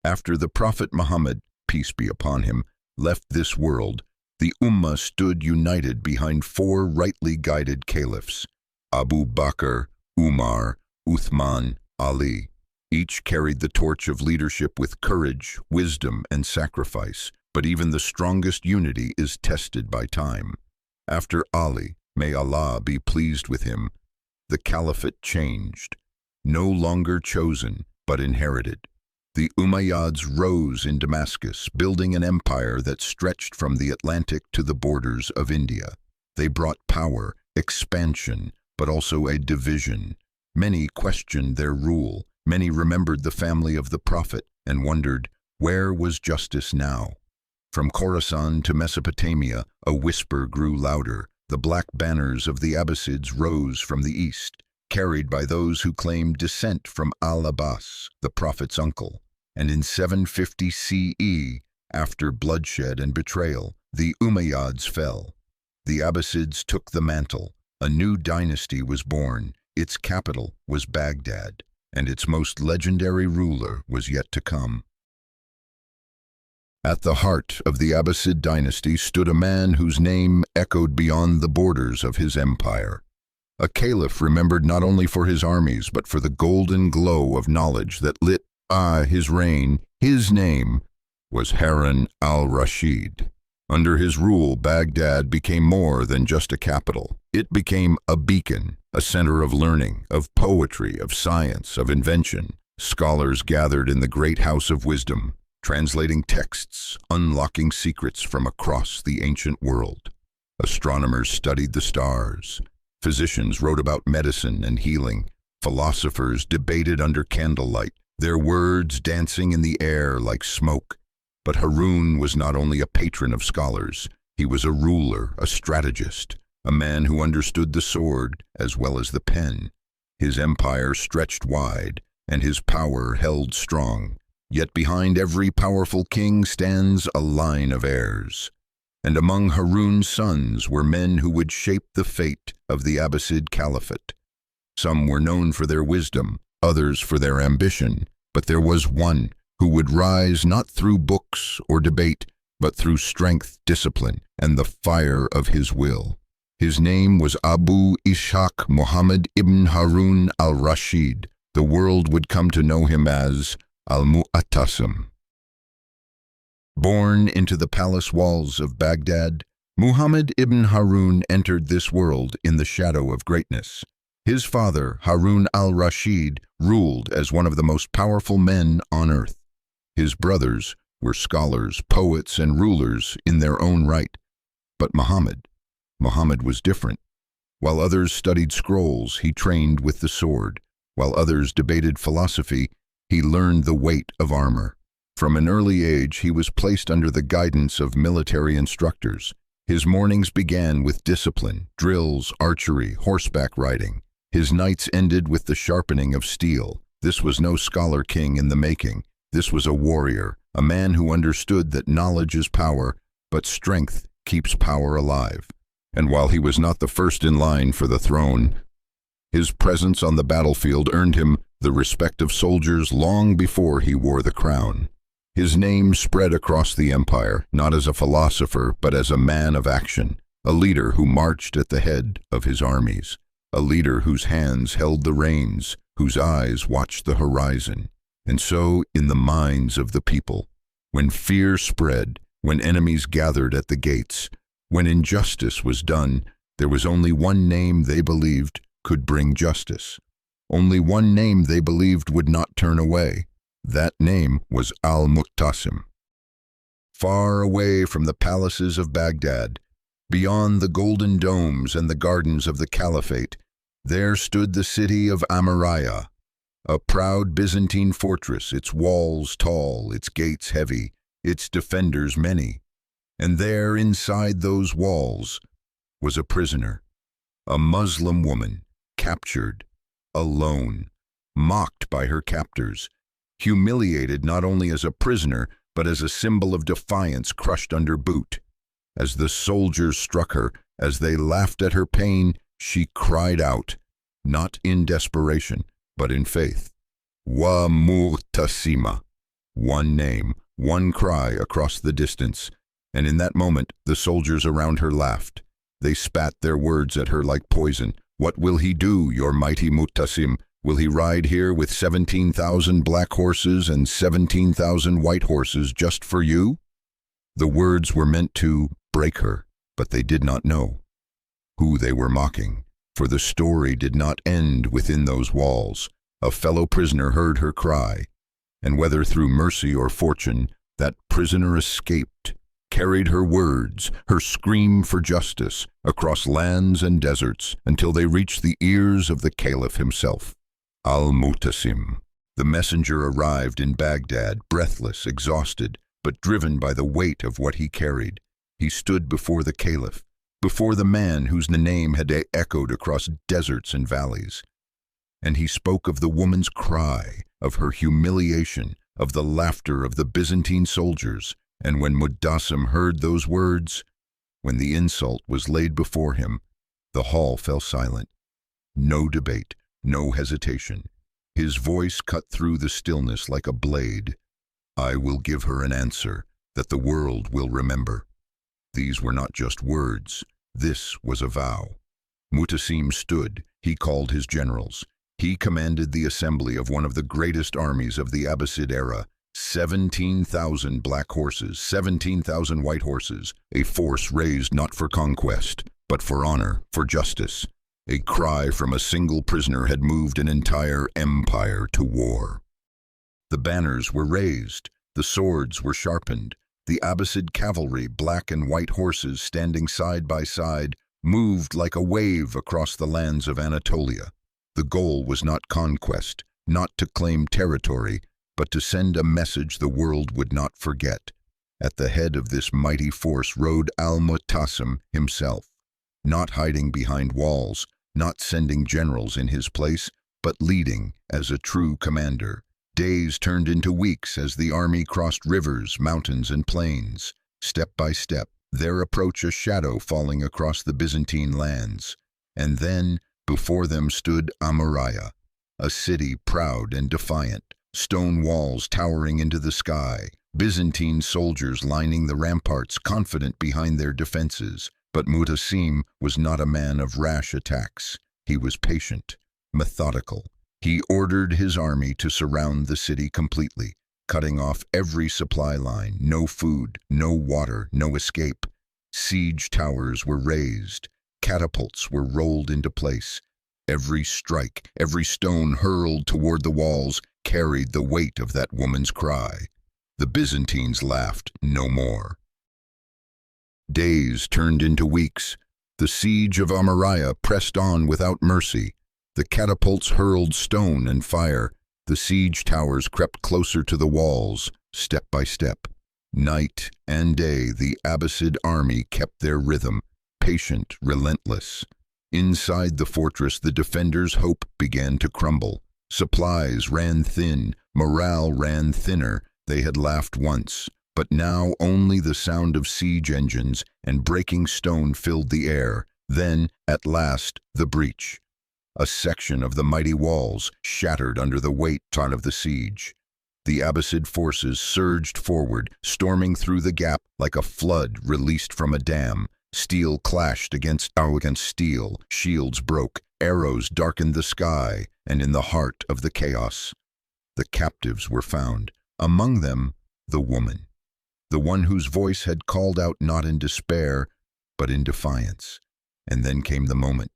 After the Prophet Muhammad, peace be upon him, left this world, the Ummah stood united behind four rightly guided caliphs, Abu Bakr, Umar, Uthman, Ali. Each carried the torch of leadership with courage, wisdom, and sacrifice, but even the strongest unity is tested by time. After Ali, may Allah be pleased with him, the caliphate changed, no longer chosen, but inherited. The Umayyads rose in Damascus, building an empire that stretched from the Atlantic to the borders of India. They brought power, expansion, but also a division. Many questioned their rule. Many remembered the family of the Prophet and wondered, where was justice now? From Khorasan to Mesopotamia, a whisper grew louder. The black banners of the Abbasids rose from the east, carried by those who claimed descent from Al-Abbas, the Prophet's uncle. And in 750 CE, after bloodshed and betrayal, the Umayyads fell. The Abbasids took the mantle. A new dynasty was born. Its capital was Baghdad, and its most legendary ruler was yet to come. At the heart of the Abbasid dynasty stood a man whose name echoed beyond the borders of his empire. A caliph remembered not only for his armies, but for the golden glow of knowledge that lit his reign. His name was Harun al-Rashid. Under his rule, Baghdad became more than just a capital. It became a beacon, a center of learning, of poetry, of science, of invention. Scholars gathered in the great house of wisdom, translating texts, unlocking secrets from across the ancient world. Astronomers studied the stars. Physicians wrote about medicine and healing. Philosophers debated under candlelight, their words dancing in the air like smoke. But Harun was not only a patron of scholars, he was a ruler, a strategist, a man who understood the sword as well as the pen. His empire stretched wide, and his power held strong. Yet behind every powerful king stands a line of heirs. And among Harun's sons were men who would shape the fate of the Abbasid Caliphate. Some were known for their wisdom, others for their ambition, but there was one who would rise not through books or debate, but through strength, discipline, and the fire of his will. His name was Abu Ishaq Muhammad ibn Harun al-Rashid. The world would come to know him as Al-Mu'tasim. Born into the palace walls of Baghdad, Muhammad ibn Harun entered this world in the shadow of greatness. His father, Harun al-Rashid, ruled as one of the most powerful men on earth. His brothers were scholars, poets, and rulers in their own right. But Muhammad was different. While others studied scrolls, he trained with the sword. While others debated philosophy, he learned the weight of armor. From an early age, he was placed under the guidance of military instructors. His mornings began with discipline, drills, archery, horseback riding. His nights ended with the sharpening of steel. This was no scholar king in the making. This was a warrior, a man who understood that knowledge is power, but strength keeps power alive. And while he was not the first in line for the throne, his presence on the battlefield earned him the respect of soldiers long before he wore the crown. His name spread across the empire, not as a philosopher, but as a man of action, a leader who marched at the head of his armies, a leader whose hands held the reins, whose eyes watched the horizon. And so, in the minds of the people, when fear spread, when enemies gathered at the gates, when injustice was done, there was only one name they believed could bring justice. Only one name they believed would not turn away. That name was Al-Mu'tasim. Far away from the palaces of Baghdad, beyond the golden domes and the gardens of the Caliphate, there stood the city of Amaraya, a proud Byzantine fortress, its walls tall, its gates heavy, its defenders many. And there, inside those walls, was a prisoner, a Muslim woman, captured, alone, mocked by her captors, humiliated not only as a prisoner, but as a symbol of defiance crushed under boot. As the soldiers struck her, As they laughed at her pain, she cried out, not in desperation, but in faith. Wa Mu'tasima. One name, one cry across the distance, and in that moment the soldiers around her laughed. They spat their words at her like poison. What will he do, your mighty Mu'tasim? Will he ride here with 17,000 black horses and 17,000 white horses just for you? The words were meant to break her, but they did not know who they were mocking, for the story did not end within those walls. A fellow prisoner heard her cry, and whether through mercy or fortune, that prisoner escaped, carried her words, her scream for justice, across lands and deserts until they reached the ears of the Caliph himself, Al-Mu'tasim. The messenger arrived in Baghdad, breathless, exhausted, but driven by the weight of what he carried. He stood before the Caliph, before the man whose name had echoed across deserts and valleys. And he spoke of the woman's cry, of her humiliation, of the laughter of the Byzantine soldiers. And when Mu'tasim heard those words, when the insult was laid before him, the hall fell silent. No debate, no hesitation. His voice cut through the stillness like a blade. I will give her an answer that the world will remember. These were not just words. This was a vow. Mu'tasim stood. He called his generals. He commanded the assembly of one of the greatest armies of the Abbasid era. 17,000 black horses, 17,000 white horses, a force raised not for conquest, but for honor, for justice. A cry from a single prisoner had moved an entire empire to war. The banners were raised, the swords were sharpened, the Abbasid cavalry, black and white horses standing side by side, moved like a wave across the lands of Anatolia. The goal was not conquest, not to claim territory, but to send a message the world would not forget. At the head of this mighty force rode Al-Mu'tasim himself, not hiding behind walls, not sending generals in his place, but leading as a true commander. Days turned into weeks as the army crossed rivers, mountains, and plains. Step by step, their approach a shadow falling across the Byzantine lands. And then, before them stood Amuraya, a city proud and defiant, stone walls towering into the sky, Byzantine soldiers lining the ramparts, confident behind their defenses. But Mu'tasim was not a man of rash attacks. He was patient, methodical. He ordered his army to surround the city completely, cutting off every supply line, no food, no water, no escape. Siege towers were raised, catapults were rolled into place. Every strike, every stone hurled toward the walls carried the weight of that woman's cry. The Byzantines laughed no more. Days turned into weeks. The siege of Amuraya pressed on without mercy. The catapults hurled stone and fire. The siege towers crept closer to the walls, step by step. Night and day, the Abbasid army kept their rhythm, patient, relentless. Inside the fortress, the defenders' hope began to crumble. Supplies ran thin, morale ran thinner. They had laughed once, but now only the sound of siege engines and breaking stone filled the air. Then, at last, the breach. A section of the mighty walls shattered under the weight of the siege. The Abbasid forces surged forward, storming through the gap like a flood released from a dam. Steel clashed against steel, shields broke, arrows darkened the sky, and in the heart of the chaos, the captives were found. Among them, the woman, the one whose voice had called out not in despair, but in defiance. And then came the moment.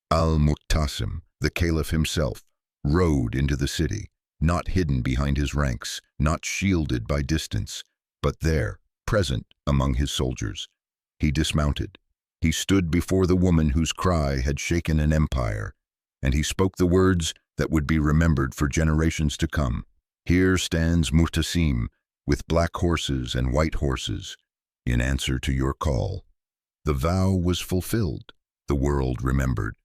Al-Mu'tasim, the Caliph himself, rode into the city, not hidden behind his ranks, not shielded by distance, but there, present among his soldiers. He dismounted. He stood before the woman whose cry had shaken an empire, and he spoke the words that would be remembered for generations to come. Here stands Mu'tasim, with black horses and white horses, in answer to your call. The vow was fulfilled, the world remembered.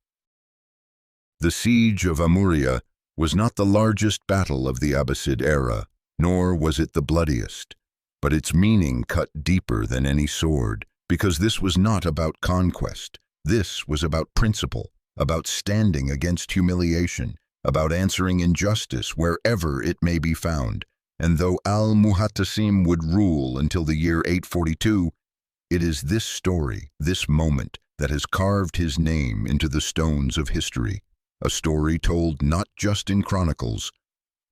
The siege of Amuraya was not the largest battle of the Abbasid era, nor was it the bloodiest, but its meaning cut deeper than any sword. Because this was not about conquest. This was about principle, about standing against humiliation, about answering injustice wherever it may be found. And though al-Muhattasim would rule until the year 842, it is this story, this moment, that has carved his name into the stones of history. A story told not just in chronicles,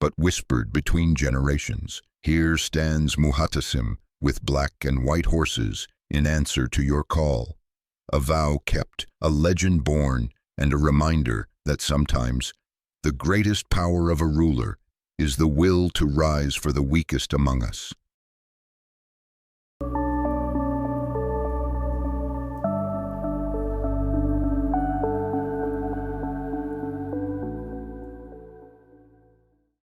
but whispered between generations. Here stands Muhattasim with black and white horses in answer to your call. A vow kept, a legend born, and a reminder that sometimes the greatest power of a ruler is the will to rise for the weakest among us.